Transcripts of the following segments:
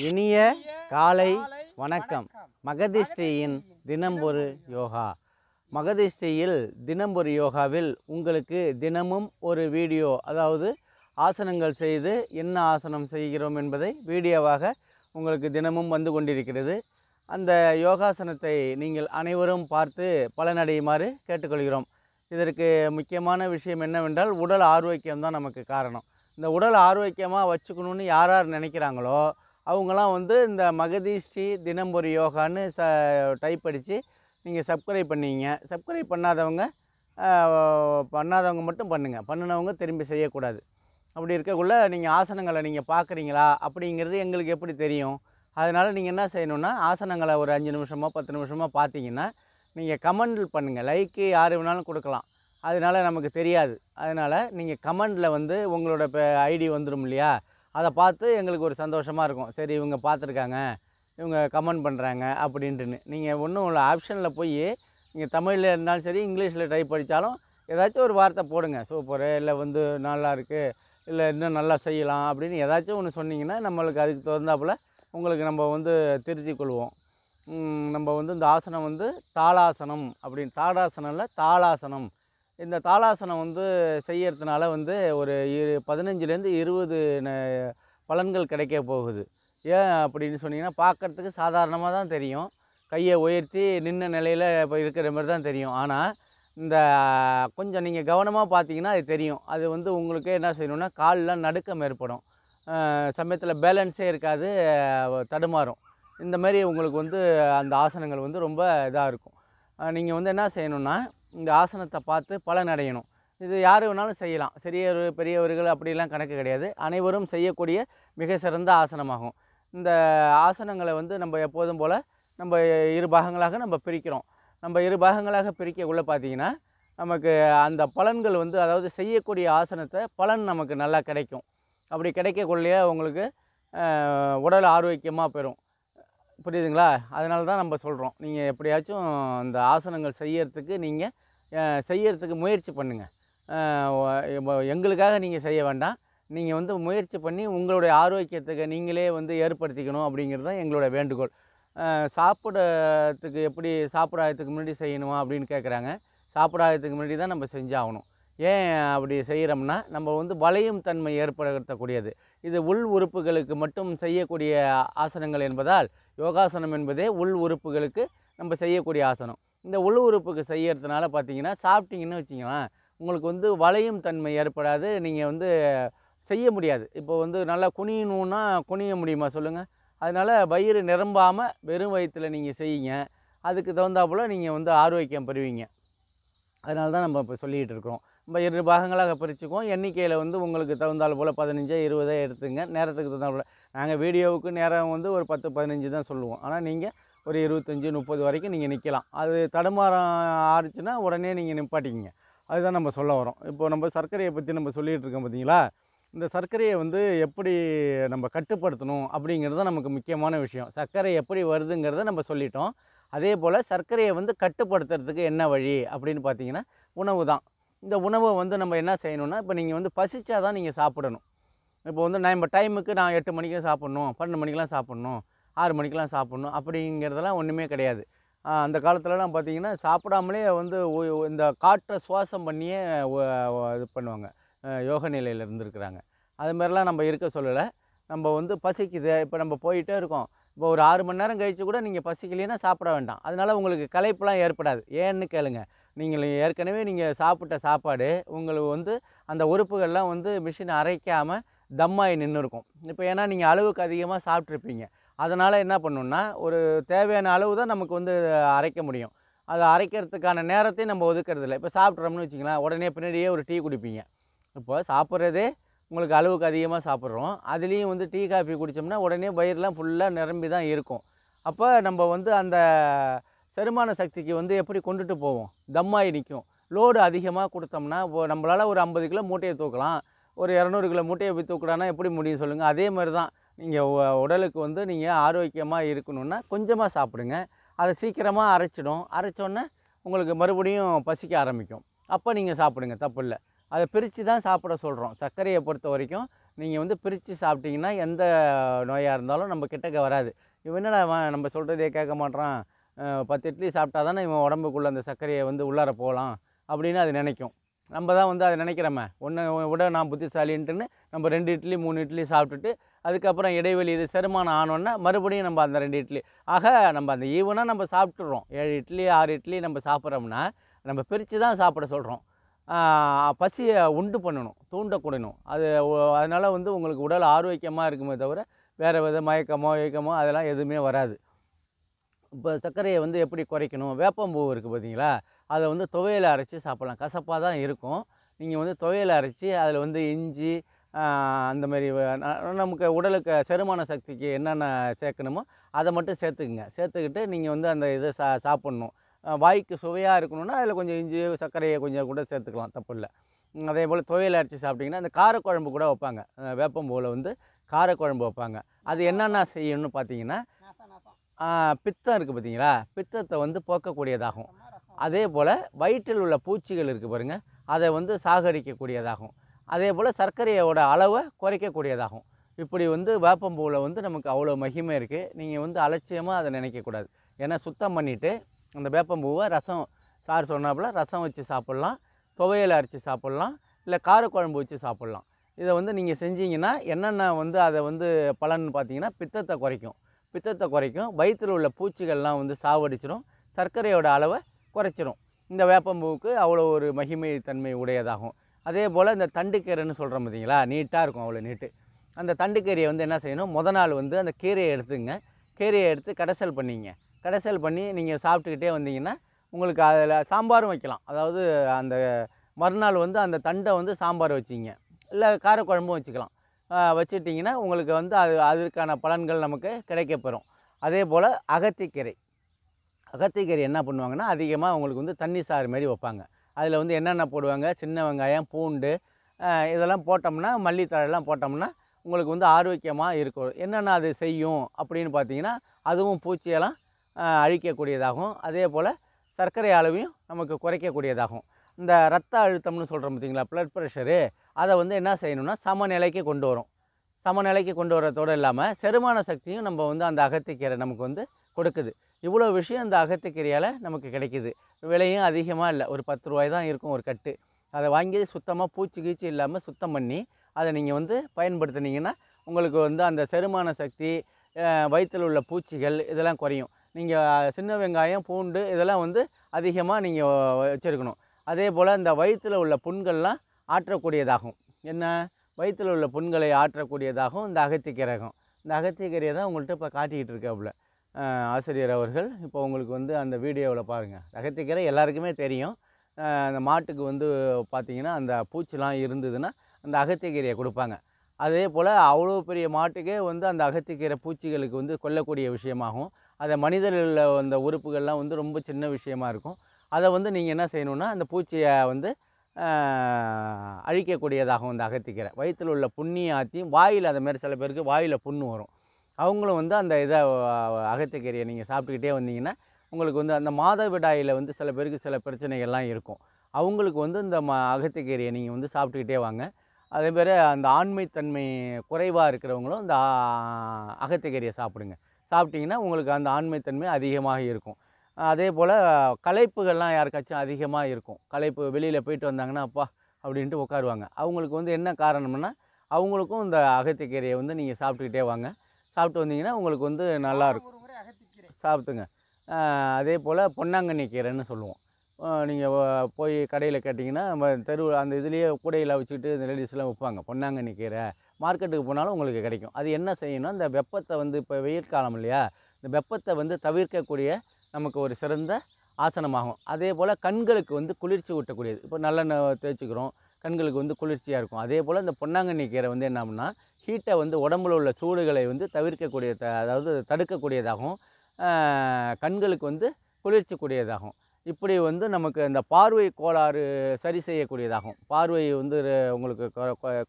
இனிய காலை வணக்கம். மகதிஷ்டியின் தினம்பொரு யோகா. மகதிஷ்டியில் தினம்பொரு யோகாவில் உங்களுக்கு தினமும் ஒரு வீடியோ, அதாவது ஆசனங்கள் செய்து என்ன ஆசனம் செய்கிறோம் என்பதை வீடியோவாக உங்களுக்கு தினமும் வந்து கொண்டிருக்கிறது. அந்த யோகாசனத்தை நீங்கள் அனைவரும் பார்த்து பலனடையுமாறு கேட்டுக்கொள்கிறோம். இதற்கு முக்கியமான விஷயம் என்னவென்றால், உடல் ஆரோக்கியம்தான் நமக்கு காரணம். இந்த உடல் ஆரோக்கியமாக வச்சுக்கணுன்னு யார் யார் நினைக்கிறாங்களோ அவங்களாம் வந்து இந்த மகதிஷ்டி தினம்பொரு யோகான்னு டைப் அடித்து நீங்கள் சப்ஸ்கிரைப் பண்ணிங்க. சப்ஸ்கிரைப் பண்ணாதவங்க மட்டும் பண்ணுங்கள், பண்ணினவங்க திரும்பி செய்யக்கூடாது. அப்படி இருக்கக்குள்ள நீங்கள் ஆசனங்களை நீங்கள் பார்க்குறீங்களா அப்படிங்கிறது எங்களுக்கு எப்படி தெரியும்? அதனால் நீங்கள் என்ன செய்யணுன்னா, ஆசனங்களை ஒரு 5 நிமிஷமோ 10 நிமிஷமோ பார்த்தீங்கன்னா நீங்கள் கமெண்ட் பண்ணுங்கள். லைக்கு யார் வேணாலும் கொடுக்கலாம், அதனால் நமக்கு தெரியாது. அதனால் நீங்கள் கமெண்டில் வந்து உங்களோட ஐடி வந்துடும் இல்லையா, அதை பார்த்து எங்களுக்கு ஒரு சந்தோஷமாக இருக்கும். சரி, இவங்க பார்த்துருக்காங்க, இவங்க கமெண்ட் பண்ணுறாங்க அப்படின்ட்டுன்னு. நீங்கள் ஒன்றும் உள்ள ஆப்ஷனில் போய் நீங்கள் தமிழில் இருந்தாலும் சரி, இங்கிலீஷில் டைப் படித்தாலும் ஏதாச்சும் ஒரு வார்த்தை போடுங்க. சூப்பரு, இல்லை வந்து நல்லா இருக்குது, இல்லை இன்னும் நல்லா செய்யலாம் அப்படின்னு ஏதாச்சும் ஒன்று சொன்னீங்கன்னா நம்மளுக்கு அதுக்கு தகுந்தாப்புல உங்களுக்கு நம்ம வந்து திருத்திக் கொள்வோம். நம்ம வந்து இந்த ஆசனம் வந்து தாளாசனம் அப்படின்னு, தாடாசனம் இல்லை தாளாசனம். இந்த தாளாசனம் வந்து செய்யறதுனால வந்து ஒரு 15லேருந்து 20 பலன்கள் கிடைக்க போகுது. ஏன் அப்படின்னு சொன்னீங்கன்னா, பார்க்குறதுக்கு சாதாரணமாக தான் தெரியும், கையை உயர்த்தி நின்ன நிலையில் இப்போ இருக்கிற மாதிரி தான் தெரியும். ஆனால் இந்த கொஞ்சம் நீங்கள் கவனமாக பார்த்தீங்கன்னா அது தெரியும். அது வந்து உங்களுக்கே என்ன செய்யணுன்னா, காலில் நடுக்கம் ஏற்படும், சமயத்தில் பேலன்ஸே இருக்காது, தடுமாறும். இந்த மாதிரி உங்களுக்கு வந்து அந்த ஆசனங்கள் வந்து ரொம்ப இதாக இருக்கும். நீங்கள் வந்து என்ன செய்யணுன்னா, இந்த ஆசனத்தை பார்த்து பலனடையணும். இது யார் வேணாலும் செய்யலாம், சிறியவர் பெரியவர்கள் அப்படிலாம் கணக்கு கிடையாது. அனைவரும் செய்யக்கூடிய மிக சிறந்த ஆசனமாகும். இந்த ஆசனங்களை வந்து நம்ம எப்போதும் போல் நம்ம 2 பாகங்களாக நம்ம பிரிக்கிறோம். நம்ம 2 பாகங்களாக பிரிக்கக்குள்ளே பார்த்தீங்கன்னா நமக்கு அந்த பலன்கள் வந்து, அதாவது செய்யக்கூடிய ஆசனத்தை பலன் நமக்கு நல்லா கிடைக்கும். அப்படி கிடைக்கக்குள்ளேயே உங்களுக்கு உடல் ஆரோக்கியமாக பெறும். புரியுதுங்களா? அதனால தான் நம்ம சொல்கிறோம், நீங்கள் எப்படியாச்சும் இந்த ஆசனங்கள் செய்யறதுக்கு முயற்சி பண்ணுங்கள். எங்களுக்காக நீங்கள் செய்ய வேண்டாம், நீங்கள் வந்து முயற்சி பண்ணி உங்களுடைய ஆரோக்கியத்துக்கு நீங்களே வந்து ஏற்படுத்திக்கணும் அப்படிங்கிறது தான் எங்களோட வேண்டுகோள். சாப்பிட்றதுக்கு எப்படி, சாப்பிடாததுக்கு முன்னாடி செய்யணுமா அப்படின்னு கேட்குறாங்க. சாப்பிடாததுக்கு முன்னாடி தான் நம்ம செஞ்சாகணும். ஏன் அப்படி செய்கிறோம்னா, நம்ம வந்து வளையும் தன்மை ஏற்படுத்தக்கூடியது. இது உள் உறுப்புகளுக்கு மட்டும் செய்யக்கூடிய ஆசனங்கள் என்பதால், யோகாசனம் என்பதே உள் உறுப்புகளுக்கு நம்ம செய்யக்கூடிய ஆசனம். இந்த உள் உறுப்புக்கு செய்யறதுனால பார்த்தீங்கன்னா, சாப்பிட்டீங்கன்னு வச்சிங்களேன், உங்களுக்கு வந்து வளையும் தன்மை ஏற்படாது, நீங்கள் வந்து செய்ய முடியாது. இப்போ வந்து நல்லா குனியணுன்னா குனிய முடியுமா சொல்லுங்கள்? அதனால் வயிறு நிரம்பாமல் வெறும் வயிற்றில் நீங்கள் செய்யுங்க. அதுக்கு தகுந்தாப்புல நீங்கள் வந்து ஆரோக்கியம் பெறுவீங்க. அதனால தான் நம்ம இப்போ சொல்லிகிட்டு இருக்கிறோம். நம்ம 2 பாகங்களாக பிரிச்சுக்குவோம். எண்ணிக்கையில் வந்து உங்களுக்கு தகுந்தால் போல் 15 20 எடுத்துங்க. நேரத்துக்கு தகுந்தாப்புல நாங்கள் வீடியோவுக்கு நேரம் வந்து ஒரு 10 15 தான் சொல்லுவோம். ஆனால் நீங்கள் ஒரு 25 30 வரைக்கும் நீங்கள் நிற்கலாம். அது தடுமாறம் ஆறுச்சுன்னா உடனே நீங்கள் நிப்பாட்டிக்கிங்க. அதுதான் நம்ம சொல்ல வரோம். இப்போ நம்ம சர்க்கரையை பற்றி நம்ம சொல்லிகிட்டு இருக்கோம் பார்த்தீங்களா? இந்த சர்க்கரையை வந்து எப்படி நம்ம கட்டுப்படுத்தணும் அப்படிங்கிறது தான் நமக்கு முக்கியமான விஷயம். சர்க்கரை எப்படி வருதுங்கிறத நம்ம சொல்லிட்டோம். அதே போல் சர்க்கரையை வந்து கட்டுப்படுத்துறதுக்கு என்ன வழி அப்படின்னு பார்த்தீங்கன்னா, உணவு தான். இந்த உணவை வந்து நம்ம என்ன செய்யணும்னா, இப்போ நீங்கள் வந்து பசிச்சா தான் நீங்கள் சாப்பிடணும். இப்போ வந்து நம்ம டைமுக்கு நான் 8 மணிக்கு சாப்பிட்ணும், 12 மணிக்கெலாம் சாப்பிட்ணும், 6 மணிக்கெலாம் சாப்பிட்ணும் அப்படிங்கிறதெல்லாம் ஒன்றுமே கிடையாது. அந்த காலத்துலலாம் பார்த்தீங்கன்னா சாப்பிடாமலே வந்து இந்த காற்றை சுவாசம் பண்ணியே இது பண்ணுவாங்க, யோக நிலையில் இருந்திருக்கிறாங்க. அது மாதிரிலாம் நம்ம இருக்க சொல்லலை. நம்ம வந்து பசிக்குது, இப்போ நம்ம போயிட்டே இருக்கோம், இப்போ ஒரு 6 மணி நேரம் கழித்து கூட நீங்கள் பசிக்கலைன்னா சாப்பிட வேண்டாம். அதனால் உங்களுக்கு களைப்புலாம் ஏற்படாது. ஏன்னு கேளுங்க, நீங்கள் ஏற்கனவே நீங்கள் சாப்பிட்ட சாப்பாடு உங்களுக்கு வந்து அந்த உறுப்புகள்லாம் வந்து மிஷின் அரைக்காமல் தம்மாகி நின்று இருக்கும். இப்போ ஏன்னா நீங்கள் அளவுக்கு அதிகமாக சாப்பிட்ருப்பீங்க. அதனால் என்ன பண்ணணுன்னா, ஒரு தேவையான அளவு தான் நமக்கு வந்து அரைக்க முடியும். அதை அரைக்கிறதுக்கான நேரத்தையும் நம்ம ஒதுக்கிறதில்ல. இப்போ சாப்பிட்றோம்னு வச்சுங்களேன், உடனே பின்னாடியே ஒரு டீ குடிப்பீங்க. இப்போ சாப்பிட்றதே உங்களுக்கு அளவுக்கு அதிகமாக சாப்பிட்றோம், அதுலேயும் வந்து டீ காஃபி குடித்தோம்னா உடனே வயிறுலாம் ஃபுல்லாக நிரம்பி தான் இருக்கும். அப்போ நம்ம வந்து அந்த செரிமான சக்திக்கு வந்து எப்படி கொண்டுட்டு போவோம்? தம்மாகி நிற்கும். லோடு அதிகமாக கொடுத்தோம்னா, நம்மளால் ஒரு 50 கிலோ மூட்டையை தூக்கலாம், ஒரு 200 கிலோ மூட்டையை போய் தூக்கலான்னா எப்படி முடியும் சொல்லுங்கள்? அதே மாதிரி தான் நீங்கள் உடலுக்கு வந்து நீங்கள் ஆரோக்கியமாக இருக்கணுன்னா கொஞ்சமாக சாப்பிடுங்க. அதை சீக்கிரமாக அரைச்சிடும். அரைச்சோன்னே உங்களுக்கு மறுபடியும் பசிக்க ஆரம்பிக்கும். அப்போ நீங்கள் சாப்பிடுங்க, தப்பு இல்லை. அதை பிரித்து தான் சாப்பிட சொல்கிறோம். சர்க்கரையை பொறுத்த வரைக்கும் நீங்கள் வந்து பிரித்து சாப்பிட்டீங்கன்னா எந்த நோயாக இருந்தாலும் நம்ம கிட்டக்க வராது. இவன் என்னடா அவன் நம்ம சொல்கிறதே கேட்க மாட்றான், 10 இட்லி சாப்பிட்டா தானே இவன் உடம்புக்குள்ளே அந்த சர்க்கரையை வந்து உள்ளார போகலாம் அப்படின்னு அது நினைக்கும். நம்ம தான் வந்து அதை நினைக்கிறோமே, உன்னை விட நான் புத்திசாலின்ட்டுன்னு நம்ம 2 இட்லி 3 இட்லி சாப்பிட்டுட்டு அதுக்கப்புறம் இடைவெளி இது செரிமானம் ஆனோன்னா மறுபடியும் நம்ம அந்த 2 இட்லி நம்ம அந்த ஈவனாக நம்ம சாப்பிட்டுறோம். 7 இட்லி 6 இட்லி நம்ம சாப்பிட்றோம்னா நம்ம பிரித்து தான் சாப்பிட சொல்கிறோம். பசியை உண்டு பண்ணணும், தூண்டக்கூடணும். அதனால் வந்து உங்களுக்கு உடல் ஆரோக்கியமாக இருக்குமே தவிர வேறு வித மயக்கமோ இயக்கமோ அதெல்லாம் எதுவுமே வராது. இப்போ சர்க்கரையை வந்து எப்படி குறைக்கணும்? வேப்பம்பூ இருக்குது பார்த்தீங்களா, அதை வந்து துவையலை அரைச்சி சாப்பிட்லாம். கசப்பாக தான் இருக்கும். நீங்கள் வந்து துவையலை அரைச்சி அதில் வந்து இஞ்சி அந்தமாரி நமக்கு உடலுக்கு செரிமான சக்திக்கு என்னென்ன சேர்க்கணுமோ அதை மட்டும் சேர்த்துக்குங்க. சேர்த்துக்கிட்டு நீங்கள் வந்து அந்த இதை சாப்பிட்ணும். வாய்க்கு சுவையாக இருக்கணும்னா அதில் கொஞ்சம் இஞ்சி சர்க்கரையை கொஞ்சம் கூட சேர்த்துக்கலாம், தப்பு இல்லை. அதே போல் துவையலை அரைச்சி சாப்பிட்டிங்கன்னா அந்த காரக்குழம்பு கூட வைப்பாங்க. வேப்பம்பூவில் வந்து காரக்குழம்பு வைப்பாங்க. அது என்னென்ன செய்யணும்னு பார்த்தீங்கன்னா, பித்தம் இருக்குது பார்த்தீங்களா, பித்தத்தை வந்து போக்கக்கூடியதாகும். அதே போல் வயிற்றில் உள்ள பூச்சிகள் இருக்குது பாருங்கள், அதை வந்து சாகடிக்கக்கூடியதாகும். அதே போல் சர்க்கரையோட அளவை குறைக்கக்கூடியதாகும். இப்படி வந்து வேப்பம்பூவில் வந்து நமக்கு அவ்வளோ மகிமை இருக்குது. நீங்கள் வந்து அலட்சியமாக அதை நினைக்கக்கூடாது. ஏன்னா சுத்தம் பண்ணிவிட்டு அந்த வேப்பம்பூவை ரசம், சார் சொன்னாப்புல ரசம் வச்சு சாப்பிட்லாம், துவையல் அரைச்சி சாப்பிட்லாம், இல்லை காரக்குழம்பு வச்சு சாப்பிட்லாம். இதை வந்து நீங்கள் செஞ்சீங்கன்னா என்னென்ன வந்து அதை வந்து பலன் பார்த்தீங்கன்னா, பித்தத்தை குறைக்கும், வயிற்றில் உள்ள பூச்சிகள்லாம் வந்து சாவடிச்சிடும், சர்க்கரையோட அளவை குறைச்சிரும். இந்த வேப்பம்பூவுக்கு அவ்வளோ ஒரு மகிமை தன்மை உடையதாகும். அதே போல் இந்த தண்டுக்கீரைன்னு சொல்கிறோம் பார்த்தீங்களா, நீட்டாக இருக்கும், அவ்வளோ நீட்டு. அந்த தண்டுக்கீரையை வந்து என்ன செய்யணும், நாள் வந்து அந்த கீரையை எடுத்துங்க, கீரையை எடுத்து கடைசல் பண்ணி நீங்கள் சாப்பிட்டுக்கிட்டே வந்தீங்கன்னா உங்களுக்கு அதில் சாம்பாரும் வைக்கலாம். அதாவது அந்த மறுநாள் வந்து அந்த தண்டை வந்து சாம்பார் வச்சிங்க, இல்லை காரக்குழம்பும் வச்சுக்கலாம். வச்சுட்டிங்கன்னா உங்களுக்கு வந்து அதற்கான பலன்கள் நமக்கு கிடைக்கப்பெறும். அதே போல் அகத்திக்கீரை என்ன பண்ணுவாங்கன்னா, அதிகமாக உங்களுக்கு வந்து தண்ணி சாறு மாரி வைப்பாங்க. அதில் வந்து என்னென்ன போடுவாங்க, சின்ன வெங்காயம், பூண்டு இதெல்லாம் போட்டோம்னா, மல்லித்தழைலாம் போட்டோம்னா உங்களுக்கு வந்து ஆரோக்கியமாக இருக்கும். என்னென்ன அது செய்யும் அப்படின்னு பார்த்தீங்கன்னா, அதுவும் பூச்சியெல்லாம் அழிக்கக்கூடியதாகும். அதே போல் சர்க்கரை அளவையும் நமக்கு குறைக்கக்கூடியதாகும். இந்த ரத்த அழுத்தம்னு சொல்கிறோம் பார்த்தீங்களா, ப்ளட் ப்ரெஷரு, அதை வந்து என்ன செய்யணும்னா சமநிலைக்கு கொண்டு வரும். சமநிலைக்கு கொண்டு வரத்தோடு இல்லாமல் செரிமான சக்தியும் நம்ம வந்து அந்த அகத்திக்கீரை நமக்கு வந்து கொடுக்குது. இவ்வளோ விஷயம் இந்த அகத்திக்கீரையால் நமக்கு கிடைக்கிது. விலையும் அதிகமாக இல்லை, ஒரு 10 ரூபாய் தான் இருக்கும் ஒரு கட்டு. அதை வாங்கி சுத்தமாக பூச்சி கீச்சி இல்லாமல் சுத்தம் பண்ணி அதை நீங்கள் வந்து பயன்படுத்தினீங்கன்னா உங்களுக்கு வந்து அந்த செரிமான சக்தி, வயிற்றில் உள்ள பூச்சிகள் இதெல்லாம் குறையும். நீங்கள் சின்ன வெங்காயம், பூண்டு இதெல்லாம் வந்து அதிகமாக நீங்கள் வச்சுருக்கணும். அதே போல் இந்த வயிற்றில் உள்ள புண்கள்லாம் ஆற்றக்கூடியதாகும். என்ன, வயிற்றில் உள்ள புண்களை ஆற்றக்கூடியதாகவும் இந்த அகத்திக்கீரைக்கும். இந்த அகத்திக்கீரையை தான் உங்கள்கிட்ட இப்போ காட்டிக்கிட்டு இருக்காப்புல ஆசிரியர் அவர்கள். இப்போ உங்களுக்கு வந்து அந்த வீடியோவில் பாருங்கள். அகத்திக்கீரை எல்லாருக்குமே தெரியும். அந்த மாட்டுக்கு வந்து பார்த்திங்கன்னா அந்த பூச்சிலாம் இருந்ததுன்னா அந்த அகத்திக்கீரையை கொடுப்பாங்க. அதே போல் அவ்வளோ பெரிய மாட்டுக்கே வந்து அந்த அகத்திக்கீரை பூச்சிகளுக்கு வந்து கொல்லக்கூடிய விஷயமாகும். அதை மனிதர்களில் அந்த உறுப்புகள்லாம் வந்து ரொம்ப சின்ன விஷயமா இருக்கும். அதை வந்து நீங்கள் என்ன செய்யணுன்னா, அந்த பூச்சியை வந்து அழிக்கக்கூடியதாகும் இந்த அகத்திக்கீரை. வயிற்றில் உள்ள புண்ணியை ஆற்றி வாயில், அது மாதிரி சில பேருக்கு வாயில் புண்ணு வரும். அவங்களும் வந்து அந்த அகத்திக்கீரையை நீங்கள் சாப்பிட்டுக்கிட்டே வந்தீங்கன்னா உங்களுக்கு வந்து அந்த மாதவிடாயில் வந்து சில பேருக்கு சில பிரச்சனைகள்லாம் இருக்கும். அவங்களுக்கு வந்து இந்த அகத்திக்கீரையை நீங்கள் வந்து சாப்பிட்டுக்கிட்டே வாங்க. அதேமாரி அந்த ஆண்மைத்தன்மை குறைவாக இருக்கிறவங்களும் இந்த அகத்திக்கீரையை சாப்பிட்டிங்கன்னா உங்களுக்கு அந்த ஆண்மைத்தன்மை அதிகமாக இருக்கும். அதே போல் களைப்புகள்லாம் யாருக்காச்சும் அதிகமாக இருக்கும். களைப்பு, வெளியில் போயிட்டு வந்தாங்கன்னா அப்பா அப்படின்ட்டு உட்காருவாங்க. அவங்களுக்கு வந்து என்ன காரணம்னா, அவங்களுக்கும் இந்த அகத்திக்கீரையை வந்து நீங்கள் சாப்பிட்டுக்கிட்டே வாங்க. சாப்பிட்டு வந்தீங்கன்னா உங்களுக்கு வந்து நல்லாயிருக்கும். சாப்பிட்டுங்க. அதே போல் பொன்னாங்கண்ணி கீரைன்னு சொல்லுவோம். நீங்கள் போய் கடையில் கேட்டிங்கன்னா நம்ம அந்த இதுலேயே கூடையில் வச்சுக்கிட்டு இந்த லேடிஸ்லாம் விற்பாங்க. பொன்னாங்கண்ணி கீரை மார்க்கெட்டுக்கு போனாலும் உங்களுக்கு கிடைக்கும். அது என்ன செய்யணும், இந்த வெப்பத்தை வந்து இப்போ வெயில் காலம் இல்லையா, இந்த வெப்பத்தை வந்து தவிர்க்கக்கூடிய நமக்கு ஒரு சிறந்த ஆசனமாகும். அதே போல் கண்களுக்கு வந்து குளிர்ச்சி ஊட்டக்கூடியது. இப்போ நல்லெண்ணெய் தேய்ச்சிக்கிறோம், கண்களுக்கு வந்து குளிர்ச்சியாக இருக்கும். அதே போல் இந்த பொன்னாங்கண்ணி கீரை வந்து என்ன அப்படின்னா, ஹீட்டை வந்து உடம்புல உள்ள சூடுகளை வந்து தவிர்க்கக்கூடிய அதாவது தடுக்கக்கூடியதாகவும், கண்களுக்கு வந்து குளிர்ச்சிக்கூடியதாகும். இப்படி வந்து நமக்கு அந்த பார்வை கோளாறு சரி செய்யக்கூடியதாகும். பார்வை வந்து உங்களுக்கு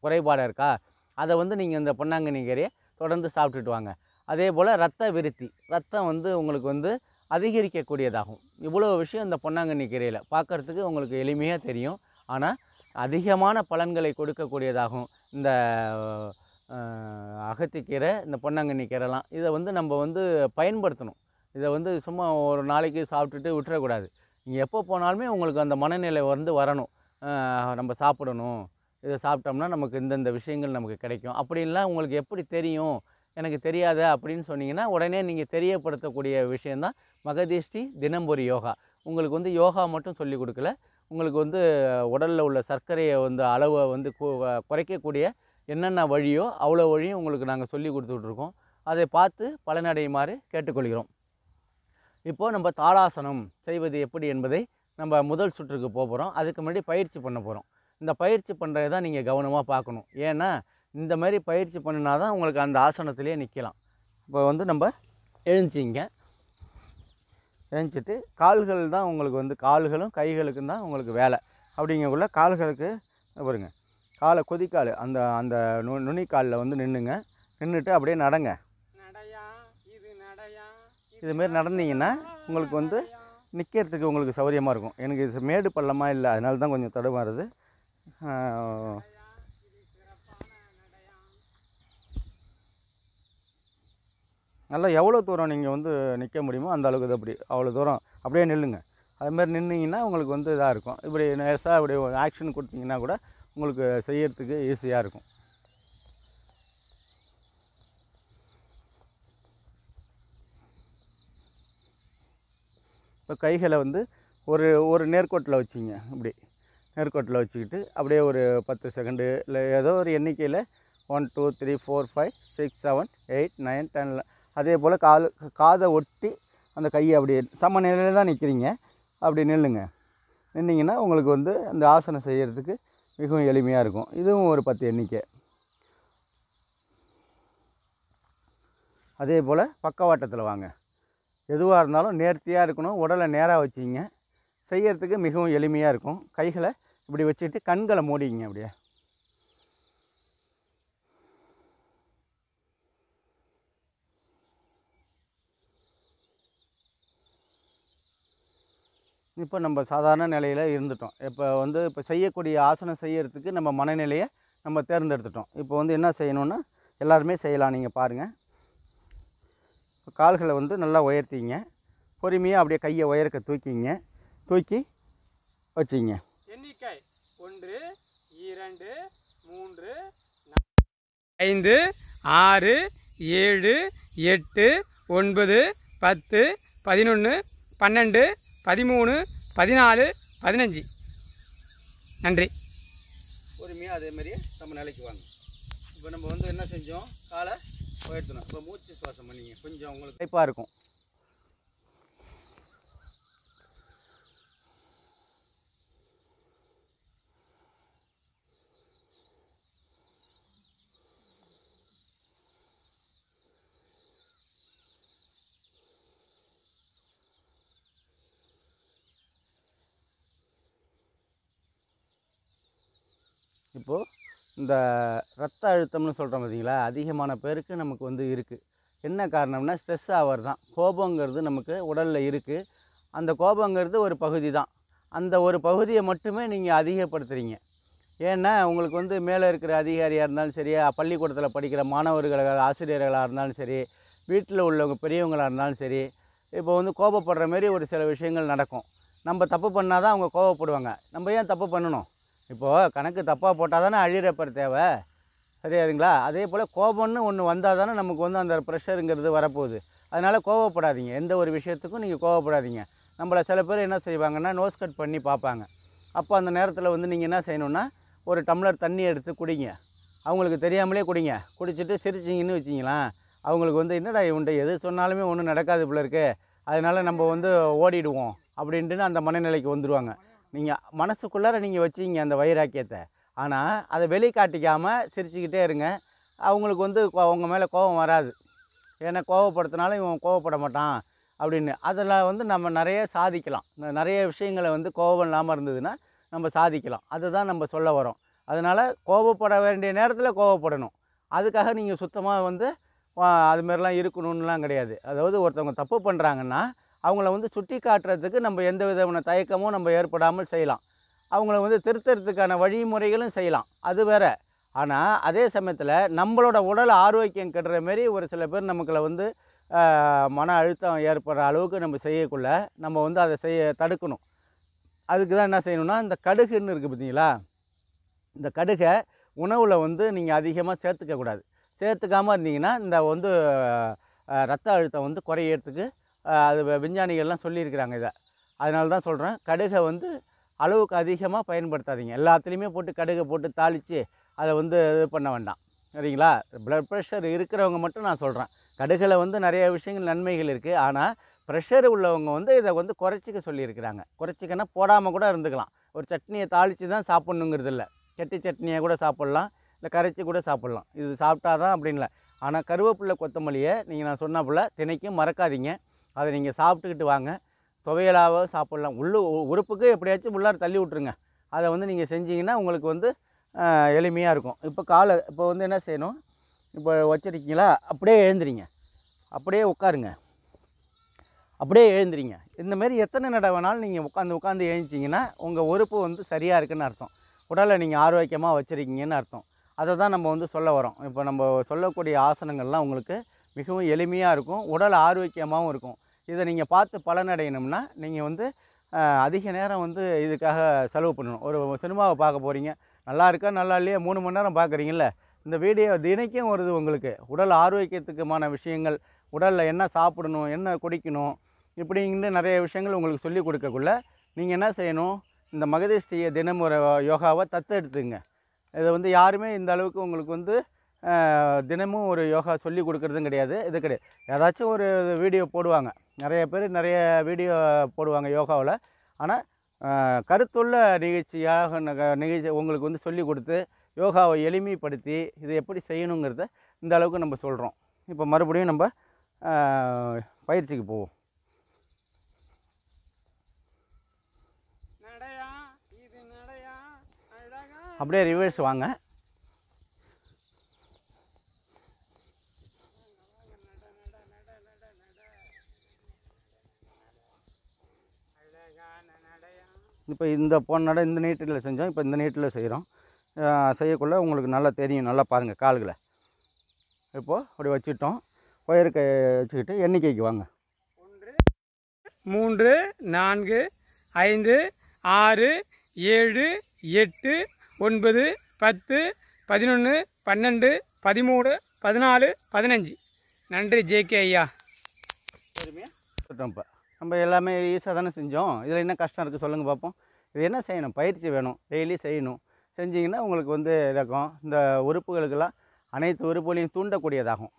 குறைபாடாக இருக்கா, அதை வந்து நீங்கள் இந்த பொன்னாங்கண்ணி கீரையை தொடர்ந்து சாப்பிட்டுட்டு வாங்க. அதே போல் ரத்தம் வந்து உங்களுக்கு வந்து அதிகரிக்கக்கூடியதாகும். இவ்வளோ விஷயம் இந்த பொன்னாங்கண்ணி கீரையில் பார்க்குறதுக்கு உங்களுக்கு எளிமையாக தெரியும். ஆனால் அதிகமான பலன்களை கொடுக்கக்கூடியதாகும். இந்த அகத்திக்கீரை, இந்த பொன்னாங்கண்ணி கீரைலாம் இதை வந்து நம்ம வந்து பயன்படுத்தணும். இதை வந்து சும்மா ஒரு நாளைக்கு சாப்பிட்டுட்டு விட்டுறக்கூடாது. நீங்கள் எப்போ போனாலுமே உங்களுக்கு அந்த மனநிலை வந்து வரணும். நம்ம சாப்பிடணும், இதை சாப்பிட்டோம்னா நமக்கு இந்தந்த விஷயங்கள் நமக்கு கிடைக்கும் அப்படின்லாம் உங்களுக்கு எப்படி தெரியும்? எனக்கு தெரியாத அப்படின்னு சொன்னீங்கன்னா, உடனே நீங்கள் தெரியப்படுத்தக்கூடிய விஷயந்தான் மகதீஷ்டி தினம்பொரி யோகா. உங்களுக்கு வந்து யோகா மட்டும் சொல்லிக் கொடுக்கல, உங்களுக்கு வந்து உடலில் உள்ள சர்க்கரையை வந்து அளவை வந்து குறைக்கக்கூடிய என்னென்ன வழியோ அவ்வளோ வழியும் உங்களுக்கு நாங்கள் சொல்லி கொடுத்துட்ருக்கோம். அதை பார்த்து பலனடையுமாறு கேட்டுக்கொள்கிறோம். இப்போது நம்ம தாளாசனம் செய்வது எப்படி என்பதை நம்ம முதல் சுற்றுக்கு போகிறோம். அதுக்கு முன்னாடி பயிற்சி பண்ண போகிறோம். இந்த பயிற்சி பண்ணுறதை தான் நீங்கள் கவனமாக பார்க்கணும். ஏன்னா இந்த மாதிரி பயிற்சி பண்ணினா தான் உங்களுக்கு அந்த ஆசனத்திலே நிற்கலாம். இப்போ வந்து நம்ம எழுந்திங்க, எழுந்திட்டு கால்கள் தான் உங்களுக்கு வந்து கால்களும் கைகளுக்கும் தான் உங்களுக்கு வேலை. அப்படிங்கக்குள்ள கால்களுக்கு பாருங்க, காலை கொதிக்கால் அந்த அந்த நுனிக்காலில் வந்து நின்றுங்க. நின்றுட்டு அப்படியே நடங்க. இதுமாரி நடந்தீங்கன்னா உங்களுக்கு வந்து நிற்கிறதுக்கு உங்களுக்கு சௌகரியமாக இருக்கும். எனக்கு இது மேடு பள்ளமாக இல்லை, அதனால தான் கொஞ்சம் தடுமாறுது. நல்லா எவ்வளோ தூரம் நீங்கள் வந்து நிற்க முடியுமோ அந்த அளவுக்கு அப்படி அவ்வளோ தூரம் அப்படியே நில்லுங்க. அதுமாதிரி நின்னீங்கன்னா உங்களுக்கு வந்து இதாக இருக்கும். இப்படி நேசாக இப்படி ஆக்ஷன் கொடுத்தீங்கன்னா கூட உங்களுக்கு செய்யறதுக்கு ஈஸியாக இருக்கும். இப்போ கைகளை வந்து ஒரு நேர்கோட்டில் வச்சிங்க. இப்படி நேர்கோட்டில் வச்சுக்கிட்டு அப்படியே ஒரு 10 செகண்டு இல்லை ஏதோ ஒரு எண்ணிக்கையில் 1 2 3 4 5 6 7 8 9 10 அதே போல் காதை ஒட்டி அந்த கையை அப்படியே சமநிலையில் தான் நிற்கிறீங்க. அப்படி நில்லுங்க. நின்னீங்கன்னா உங்களுக்கு வந்து அந்த ஆசனம் செய்கிறதுக்கு மிகவும் எளிமையாக இருக்கும். இதுவும் ஒரு 10 எண்ணிக்கை. அதே போல் பக்கவாட்டத்தில் வாங்க. எதுவாக இருந்தாலும் நேர்த்தியாக இருக்கணும். உடலை நேராக வச்சிங்க. செய்கிறதுக்கு மிகவும் எளிமையாக இருக்கும். கைகளை இப்படி வச்சுட்டு கண்களை மூடிங்க. அப்படியே இப்போ நம்ம சாதாரண நிலையில் இருந்துட்டோம். இப்போ செய்யக்கூடிய ஆசனம் செய்யறதுக்கு நம்ம மனநிலையை நம்ம தேர்ந்தெடுத்துட்டோம். இப்போ வந்து என்ன செய்யணும்னா எல்லாருமே செய்யலாம். நீங்கள் பாருங்கள். கால்களை வந்து நல்லா உயர்த்திங்க. பொறுமையாக அப்படியே கையை உயர்க்க தூக்கிங்க. தூக்கி வச்சிங்க. எண்ணிக்கை 1 2 3 5 6 7 8 9 10 11 12 13 14 15. நன்றி. பொறுமையாக அதே மாதிரியே நம்ம நிலைக்கு வாங்க. இப்போ நம்ம வந்து என்ன செஞ்சோம், காலை உயர்த்தணும். இப்போ மூச்சு சுவாசம் பண்ணிங்க. கொஞ்சம் உங்களுக்கு டைப்பாக இருக்கும். இப்போது இந்த ரத்த அழுத்தம்னு சொல்கிறோம் பார்த்தீங்களா, அதிகமான பேருக்கு நமக்கு வந்து இருக்குது. என்ன காரணம்னா ஸ்ட்ரெஸ் ஆகிறது தான். கோபங்கிறது நமக்கு உடலில் இருக்குது. அந்த கோபங்கிறது ஒரு பகுதி தான். அந்த ஒரு பகுதியை மட்டுமே நீங்கள் அதிகப்படுத்துகிறீங்க. ஏன்னா உங்களுக்கு வந்து மேலே இருக்கிற அதிகாரியாக இருந்தாலும் சரி, பள்ளிக்கூடத்தில் படிக்கிற மாணவர்களாக ஆசிரியர்களாக இருந்தாலும் சரி, வீட்டில் உள்ளவங்க பெரியவங்களாக இருந்தாலும் சரி, இப்போ வந்து கோபப்படுற மாரி ஒரு சில விஷயங்கள் நடக்கும். நம்ம தப்பு பண்ணால் தான் அவங்க கோபப்படுவாங்க. நம்ம ஏன் தப்பு பண்ணணும்? இப்போது கணக்கு தப்பாக போட்டால் தானே அழியிறப்பர் தேவை. சரியாதுங்களா? அதே போல் கோபம்னு ஒன்று வந்தால் தானே நமக்கு வந்து அந்த ப்ரெஷருங்கிறது வரப்போகுது. அதனால் கோவப்படாதீங்க. எந்த ஒரு விஷயத்துக்கும் நீங்கள் கோவப்படாதீங்க. நம்மளை சில பேர் என்ன செய்வாங்கன்னா நோஸ் கட் பண்ணி பார்ப்பாங்க. அப்போ அந்த நேரத்தில் வந்து நீங்கள் என்ன செய்யணுன்னா, ஒரு டம்ளர் தண்ணி எடுத்து குடிங்க. அவங்களுக்கு தெரியாமலே குடிங்க. குடிச்சிட்டு சிரிச்சிங்கன்னு வச்சிங்களேன், அவங்களுக்கு வந்து என்னடா இவன்ட்ட எது சொன்னாலுமே ஒன்றும் நடக்காது போல இருக்கு, அதனால் நம்ம வந்து ஓடிடுவோம் அப்படின்ட்டுன்னு அந்த மனநிலைக்கு வந்துடுவாங்க. நீங்கள் மனசுக்குள்ளார நீங்கள் வச்சிங்க அந்த வைராக்கியத்தை. ஆனால் அதை வெளிக்காட்டிக்காமல் சிரிச்சுக்கிட்டே இருங்க. அவங்களுக்கு வந்து அவங்க மேலே கோபம் வராது. ஏன்னா கோவப்படுத்தினாலும் இவன் கோவப்பட மாட்டான் அப்படின்னு. அதில் வந்து நம்ம நிறைய சாதிக்கலாம். நிறைய விஷயங்களை வந்து கோபம் இல்லாமல் இருந்ததுன்னா நம்ம சாதிக்கலாம். அதுதான் நம்ம சொல்ல வரோம். அதனால் கோபப்பட வேண்டிய நேரத்தில் கோவப்படணும். அதுக்காக நீங்கள் சுத்தமாக வந்து அதுமாரிலாம் இருக்கணும்லாம் கிடையாது. அதாவது ஒருத்தவங்க தப்பு பண்ணுறாங்கன்னா அவங்கள வந்து சுட்டி காட்டுறதுக்கு நம்ம எந்த விதமான தயக்கமும் நம்ம ஏற்படாமல் செய்யலாம். அவங்கள வந்து திருத்துறதுக்கான வழிமுறைகளும் செய்யலாம். அது வேறு. ஆனால் அதே சமயத்தில் நம்மளோட உடல் ஆரோக்கியம் கெடுற மாரி ஒரு சில பேர் நமக்குள்ள வந்து மன அழுத்தம் ஏற்படுற அளவுக்கு நம்ம செய்யக்குள்ள நம்ம வந்து அதை தடுக்கணும். அதுக்கு தான் என்ன செய்யணும்னா, இந்த கடுகுன்னு இருக்குது பார்த்தீங்களா, இந்த கடுகை உணவில் வந்து நீங்கள் அதிகமாக சேர்த்துக்கக்கூடாது. சேர்த்துக்காமல் இருந்தீங்கன்னா இந்த வந்து ரத்த அழுத்தம் வந்து குறையிறதுக்கு அது விஞ்ஞானிகள்லாம் சொல்லியிருக்கிறாங்க இதை. அதனால தான் சொல்கிறேன், கடுகை வந்து அளவுக்கு அதிகமாக பயன்படுத்தாதீங்க. எல்லாத்துலேயுமே போட்டு கடுகை போட்டு தாளித்து அதை வந்து இது பண்ண வேண்டாம், சரிங்களா? ப்ளட் ப்ரெஷர் இருக்கிறவங்க மட்டும் நான் சொல்கிறேன். கடுகில் வந்து நிறைய விஷயங்கள் நன்மைகள் இருக்குது. ஆனால் ப்ரெஷர் உள்ளவங்க வந்து இதை வந்து குறைச்சிக்க சொல்லியிருக்கிறாங்க. குறைச்சிக்கன்னா போடாமல் கூட இருந்துக்கலாம். ஒரு சட்னியை தாளித்து தான் சாப்பிட்ணுங்கிறது இல்லை. கெட்டி சட்னியை கூட சாப்பிட்லாம், இல்லை கரைச்சி கூட சாப்பிட்லாம். இது சாப்பிட்டா தான் அப்படின்னு இல்லை. ஆனால் கருவேப்பிலை கொத்தமல்லியை நீங்கள் நான் சொன்னாப்புல தினைக்கும் மறக்காதீங்க. அதை நீங்கள் சாப்பிட்டுக்கிட்டு வாங்க. துவையலாக சாப்பிட்லாம். உறுப்புக்கு எப்படியாச்சும் உள்ளார தள்ளி விட்ருங்க. அதை வந்து நீங்கள் செஞ்சீங்கன்னா உங்களுக்கு வந்து எளிமையாக இருக்கும். இப்போ வந்து என்ன செய்யணும், இப்போ வச்சுருக்கீங்களா, அப்படியே எழுந்திரிங்க, அப்படியே உட்காருங்க, அப்படியே எழுந்திரிங்க. இந்தமாரி எத்தனை நடை வேணாலும் நீங்கள் உட்காந்து எழுந்திச்சிங்கன்னா உங்கள் உறுப்பு வந்து சரியாக இருக்குதுன்னு அர்த்தம். உடலை நீங்கள் ஆரோக்கியமாக வச்சுருக்கீங்கன்னு அர்த்தம். அதை தான் நம்ம வந்து சொல்ல வரோம். இப்போ நம்ம சொல்லக்கூடிய ஆசனங்கள்லாம் உங்களுக்கு மிகவும் எளிமையாக இருக்கும், உடல் ஆரோக்கியமாகவும் இருக்கும். இதை நீங்கள் பார்த்து பலனடையணும்னா நீங்கள் வந்து அதிக நேரம் வந்து இதுக்காக செலவு பண்ணணும். ஒரு சினிமாவை பார்க்க போகிறீங்க, நல்லா இருக்கா நல்லா இல்லையா 3 மணி நேரம் பார்க்குறீங்கள, இந்த வீடியோ தினைக்கும் வருது உங்களுக்கு. உடல் ஆரோக்கியத்துக்குமான விஷயங்கள், உடலில் என்ன சாப்பிடணும், என்ன குடிக்கணும், இப்படின்னு நிறைய விஷயங்கள் உங்களுக்கு சொல்லிக் கொடுக்கக்குள்ள நீங்கள் என்ன செய்யணும், இந்த மகதேஷ்டிய தினம் ஒரு யோகாவை தத்தெடுத்துங்க. இதை வந்து யாருமே இந்த அளவுக்கு உங்களுக்கு வந்து தினமும் ஒரு யோகா சொல்லி கொடுக்குறதும் கிடையாது. இது கிடையாது. ஏதாச்சும் ஒரு வீடியோ போடுவாங்க, நிறைய பேர் நிறைய வீடியோ போடுவாங்க யோகாவில். ஆனால் கருத்துள்ள நிகழ்ச்சி உங்களுக்கு வந்து சொல்லி கொடுத்து யோகாவை எளிமைப்படுத்தி இதை எப்படி செய்யணுங்கிறத இந்த அளவுக்கு நம்ம சொல்கிறோம். இப்போ மறுபடியும் நம்ம பயிற்சிக்கு போவோம். அப்படியே ரிவர்ஸ் வாங்க. இப்போ போன நடை இந்த நீட்டில் செஞ்சோம், இப்போ இந்த நீட்டில் செய்கிறோம். செய்யக்குள்ள உங்களுக்கு நல்லா தெரியும். நல்லா பாருங்கள் கால்களை. இப்போது அப்படி வச்சுட்டோம். ஒயருக்கு வச்சுக்கிட்டு எண்ணிக்கைக்கு வாங்க. 1 3 4 5 6 7 8 9 10 11 12 13 14 15. நன்றி ஜேகே ஐயா. சரிமையா இப்போ நம்ம எல்லாமே ஈஸியாக தானே செஞ்சோம். இதில் என்ன கஷ்டம் இருக்குது சொல்லுங்கள் பார்ப்போம். இது என்ன செய்யணும், பயிற்சி வேணும், டெய்லி செய்யணும். செஞ்சிங்கன்னா உங்களுக்கு வந்து இருக்கும், இந்த உறுப்புகளுக்கெல்லாம் அனைத்து உறுப்புகளையும் தூண்டக்கூடியதாகும்.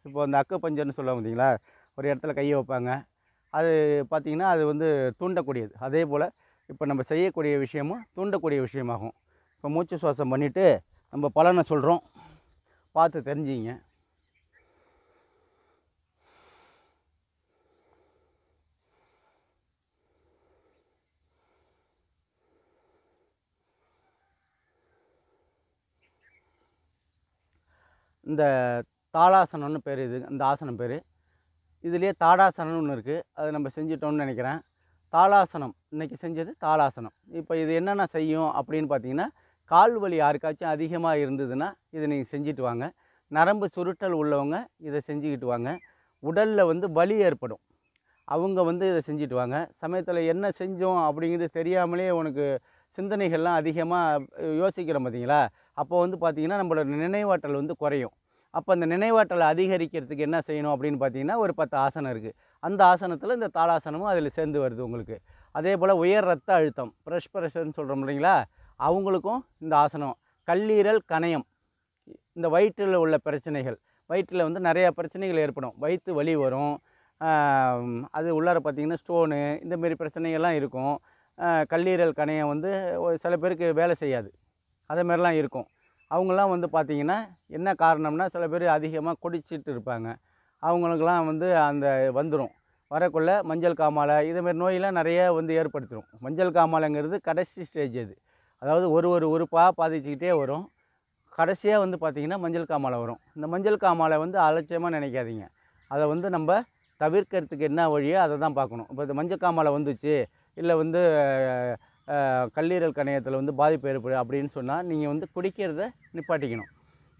இப்போ இந்த அக்கு பஞ்சர்னு சொல்லுவாங்க பார்த்தீங்களா, ஒரு இடத்துல கையை வைப்பாங்க, அது பார்த்திங்கன்னா அது வந்து தூண்டக்கூடியது. அதே போல் இப்போ நம்ம செய்யக்கூடிய விஷயமும் தூண்டக்கூடிய விஷயமாகும். இப்போ மூச்சு சுவாசம் பண்ணிவிட்டு நம்ம பலனை சொல்கிறோம், பார்த்து தெரிஞ்சிங்க. இந்த தாளாசனம்னு பேர், இந்த ஆசனம் பேர். இதுலேயே தாடாசனம்னு ஒன்று இருக்குது, அது நம்ம செஞ்சிட்டோம்னு நினைக்கிறேன். தாளாசனம் இன்றைக்கி செஞ்சது தாளாசனம். இப்போ இது என்னென்ன செய்யும் அப்படின்னு பார்த்தீங்கன்னா, கால் வலி யாருக்காச்சும் அதிகமாக இருந்ததுன்னா இதை நீங்கள் செஞ்சுட்டு வாங்க. நரம்பு சுருட்டல் உள்ளவங்க இதை செஞ்சுக்கிட்டு வாங்க. உடலில் வந்து வலி ஏற்படும், அவங்க வந்து இதை செஞ்சுட்டு வாங்க. சமயத்தில் என்ன செஞ்சோம் அப்படிங்கிறது தெரியாமலே உனக்கு சிந்தனைகள்லாம் அதிகமாக யோசிக்கிறோம் பார்த்தீங்களா, அப்போ வந்து பார்த்திங்கன்னா நம்மளோட நினைவாற்றல் வந்து குறையும். அப்போ அந்த நினைவாற்றலை அதிகரிக்கிறதுக்கு என்ன செய்யணும் அப்படின்னு பார்த்தீங்கன்னா, ஒரு 10 ஆசனம் இருக்குது. அந்த ஆசனத்தில் இந்த தாளாசனமும் அதில் சேர்ந்து வருது உங்களுக்கு. அதே போல் உயர் ரத்த அழுத்தம், ப்ரெஷர்னு சொல்கிறோம் இல்லைங்களா, அவங்களுக்கும் இந்த ஆசனம். கல்லீரல் கணையம், இந்த வயிற்றில் உள்ள பிரச்சனைகள், வயிற்றில் வந்து நிறையா பிரச்சனைகள் ஏற்படும், வயிற்று வலி வரும், அது உள்ளார பார்த்திங்கன்னா ஸ்டோனு, இந்தமாரி பிரச்சனைகள்லாம் இருக்கும். கல்லீரல் கணையம் வந்து சில பேருக்கு வேலை செய்யாது, அதே மாதிரிலாம் இருக்கும். அவங்களாம் வந்து பார்த்திங்கன்னா என்ன காரணம்னா, சில பேர் அதிகமாக குடிச்சிட்டு இருப்பாங்க, அவங்களுக்கெல்லாம் வந்து அந்த வந்துடும். வரக்குள்ள மஞ்சள் காமாலை இதுமாரி நோயெல்லாம் நிறைய வந்து ஏற்படுத்திடும். மஞ்சள் காமாலைங்கிறது கடைசி ஸ்டேஜ். அது அதாவது ஒரு உறுப்பாக பாதிச்சுக்கிட்டே வரும். கடைசியாக வந்து பார்த்திங்கன்னா மஞ்சள் காமாலை வரும். இந்த மஞ்சள் காமாலை வந்து அலட்சியமாக நினைக்காதீங்க. அதை வந்து நம்ம தவிர்க்கிறதுக்கு என்ன வழியோ அதை தான் பார்க்கணும். இப்போ இந்த மஞ்சள் காமாலை வந்துச்சு, இல்லை வந்து கல்லீரல் கணையத்தில் வந்து பாதிப்பு ஏற்படும் அப்படின்னு சொன்னால் நீங்கள் வந்து குடிக்கிறத நிப்பாட்டிக்கணும்.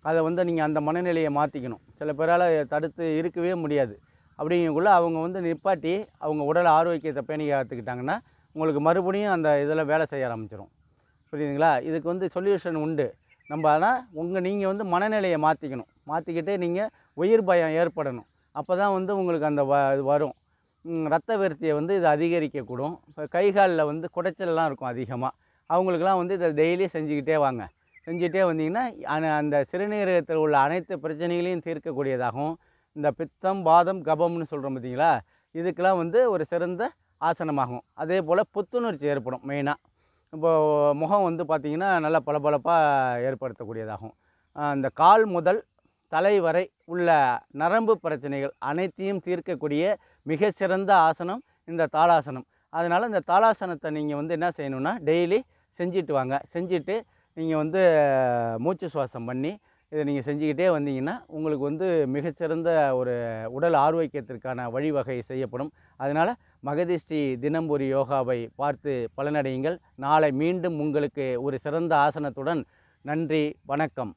அதை வந்து நீங்கள் அந்த மனநிலையை மாற்றிக்கணும். சில பேரால் தடுத்து இருக்கவே முடியாது. அப்படிங்கக்குள்ள அவங்க வந்து நிப்பாட்டி அவங்க உடல் ஆரோக்கியத்தை பேணி காத்துக்கிட்டாங்கன்னா உங்களுக்கு மறுபடியும் அந்த இதில் வேலை செய்ய ஆரம்பிச்சிடும். புரியுதுங்களா? இதுக்கு வந்து சொல்யூஷன் உண்டு. நம்ம ஆனால் நீங்கள் வந்து மனநிலையை மாற்றிக்கணும். மாற்றிக்கிட்டு நீங்கள் உயிர் பயம் ஏற்படணும். அப்போ தான் வந்து உங்களுக்கு அந்த இது வரும். ரத்த விருத்தியை வந்து இது அதிகரிக்கக்கூடும். இப்போ கை காலில் வந்து குடைச்சல்லாம் இருக்கும் அதிகமாக. அவங்களுக்கெல்லாம் வந்து இதை டெய்லி செஞ்சுக்கிட்டே வாங்க. செஞ்சுட்டே வந்தீங்கன்னா அந்த சிறுநீரகத்தில் உள்ள அனைத்து பிரச்சனைகளையும் தீர்க்கக்கூடியதாகவும், இந்த பித்தம், வாதம், கபம்னு சொல்கிறோம் பார்த்தீங்களா, இதுக்கெல்லாம் வந்து ஒரு சிறந்த ஆசனமாகும். அதே போல் புத்துணர்ச்சி ஏற்படும். மெயினாக இப்போது முகம் வந்து பார்த்திங்கன்னா நல்லா பளபளப்பாக ஏற்படுத்தக்கூடியதாகும். அந்த கால் முதல் தலை வரை உள்ள நரம்பு பிரச்சனைகள் அனைத்தையும் தீர்க்கக்கூடிய மிக சிறந்த ஆசனம் இந்த தாளாசனம். அதனால் இந்த தாளாசனத்தை நீங்கள் வந்து என்ன செய்யணுன்னா டெய்லி செஞ்சுட்டு வாங்க. செஞ்சுட்டு நீங்கள் வந்து மூச்சு சுவாசம் பண்ணி இதை நீங்கள் செஞ்சுக்கிட்டே வந்தீங்கன்னா உங்களுக்கு வந்து மிகச்சிறந்த ஒரு உடல் ஆரோக்கியத்திற்கான வழிவகை செய்யப்படும். அதனால் மகதிஷ்டி தினம் ஒரு யோகாவை பார்த்து பலனடையுங்கள். நாளை மீண்டும் உங்களுக்கு ஒரு சிறந்த ஆசனத்துடன். நன்றி, வணக்கம்.